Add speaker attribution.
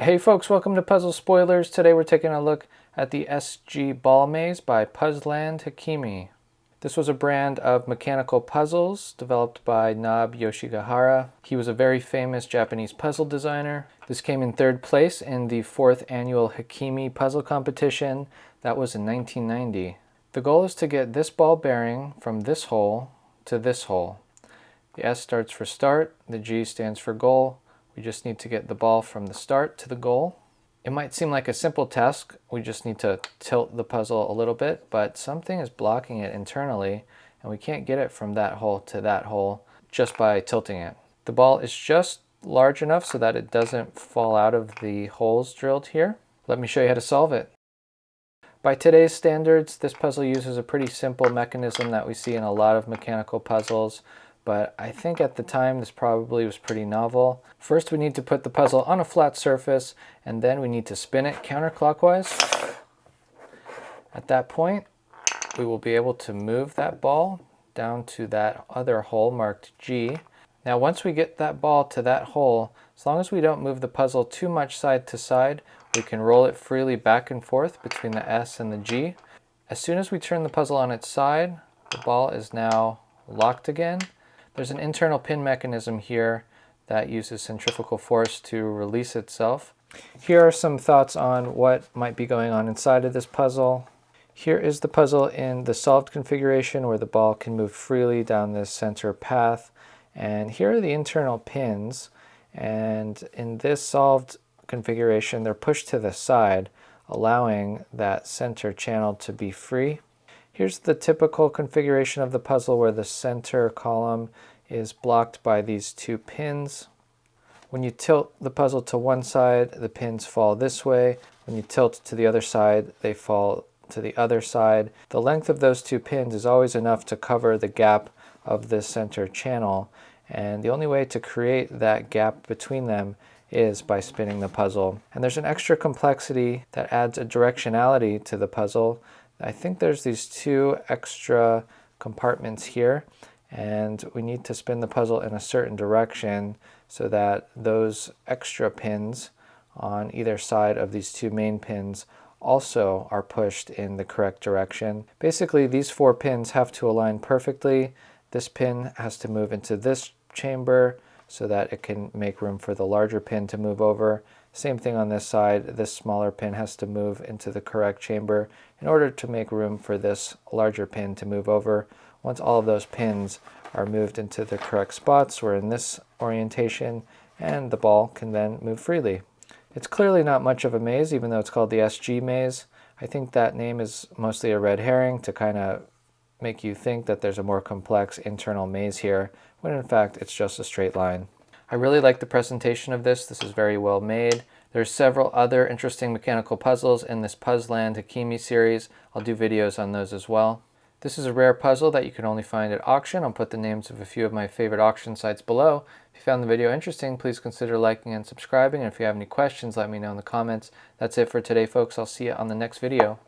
Speaker 1: Hey folks, welcome to Puzzle Spoilers. Today we're taking a look at the SG Ball Maze by Puzzland Hikimi. This was a brand of mechanical puzzles developed by Nob Yoshigahara. He was a very famous Japanese puzzle designer. This came in third place in the 4th annual Hikimi puzzle competition. That was in 1990. The goal is to get this ball bearing from this hole to this hole. The S starts for start, the G stands for goal. We just need to get the ball from the start to the goal. It might seem like a simple task. We just need to tilt the puzzle a little bit, but something is blocking it internally, and we can't get it from that hole to that hole just by tilting it. The ball is just large enough so that it doesn't fall out of the holes drilled here. Let me show you how to solve it. By today's standards, this puzzle uses a pretty simple mechanism that we see in a lot of mechanical puzzles, but I think at the time this probably was pretty novel. First we need to put the puzzle on a flat surface, and then we need to spin it counterclockwise. At that point, we will be able to move that ball down to that other hole marked G. Now once we get that ball to that hole, as long as we don't move the puzzle too much side to side, we can roll it freely back and forth between the S and the G. As soon as we turn the puzzle on its side, the ball is now locked again. There's an internal pin mechanism here that uses centrifugal force to release itself. Here are some thoughts on what might be going on inside of this puzzle. Here is the puzzle in the solved configuration where the ball can move freely down this center path. And here are the internal pins. And in this solved configuration, they're pushed to the side, allowing that center channel to be free. Here's the typical configuration of the puzzle where the center column is blocked by these two pins. When you tilt the puzzle to one side, the pins fall this way. When you tilt to the other side, they fall to the other side. The length of those two pins is always enough to cover the gap of this center channel, and the only way to create that gap between them is by spinning the puzzle. And there's an extra complexity that adds a directionality to the puzzle. I think there's these two extra compartments here, and we need to spin the puzzle in a certain direction so that those extra pins on either side of these two main pins also are pushed in the correct direction. Basically, these four pins have to align perfectly. This pin has to move into this chamber so that it can make room for the larger pin to move over. Same thing on this side. This smaller pin has to move into the correct chamber in order to make room for this larger pin to move over. Once all of those pins are moved into the correct spots, we're in this orientation, and the ball can then move freely. It's clearly not much of a maze, even though it's called the SG maze. I think that name is mostly a red herring to kind of make you think that there's a more complex internal maze here, when in fact it's just a straight line. I really like the presentation of this. This is very well made. There's several other interesting mechanical puzzles in this Puzzland Hikimi series. I'll do videos on those as well. This is a rare puzzle that you can only find at auction. I'll put the names of a few of my favorite auction sites below. If you found the video interesting, please consider liking and subscribing. And if you have any questions, let me know in the comments. That's it for today, folks. I'll see you on the next video.